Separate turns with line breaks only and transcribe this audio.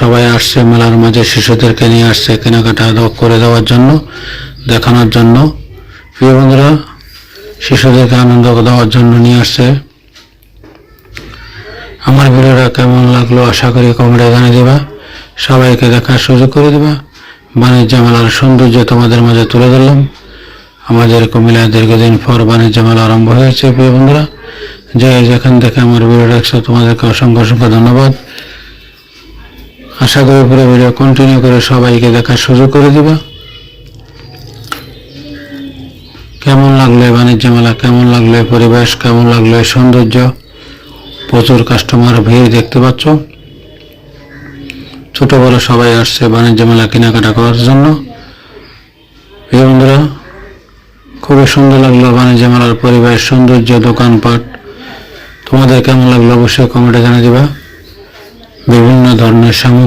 সবাই আসছে মেলার মাঝে, শিশুদেরকে নিয়ে আসছে কেনাকাটা করে দেওয়ার জন্য, দেখানোর জন্য। প্রিয় বন্ধুরা, শিশুদেরকে আনন্দ দেওয়ার জন্য নিয়ে আসছে। আমার ভিডিওটা কেমন লাগলো আশা করি কমেন্টে জানিয়ে দেবা, সবাইকে দেখার সুযোগ করে দেবা। বাণিজ্য মেলার সৌন্দর্য তোমাদের মাঝে তুলে ধরলাম। আমাদের কুমিল্লায় দীর্ঘদিন পর বাণিজ্য মেলা আরম্ভ হয়েছে। প্রিয় বন্ধুরা, যে যেখান থেকে আমার ভিডিও দেখছো তোমাদেরকে অসংখ্য অসংখ্য ধন্যবাদ। আশা করি পুরো ভিডিও কন্টিনিউ করে সবাইকে দেখার সুযোগ করে দিবা। কেমন লাগলো বাণিজ্য মেলা, কেমন লাগলো পরিবেশ, কেমন লাগলো সৌন্দর্য, প্রচুর কাস্টমার ভিড় দেখতে পাচ্ছ। ছোট বড় সবাই আসছে বাণিজ্য মেলা কেনাকাটা করার জন্য। প্রিয় বন্ধুরা, খুবই সুন্দর লাগলো বাণিজ্য মেলার পরিবেশ, সৌন্দর্য, দোকানপাট। তোমাদের কেমন লাগলো অবশ্যই কমেন্টে জানিয়ে দিবা। বিভিন্ন ধরনের সামগ্রী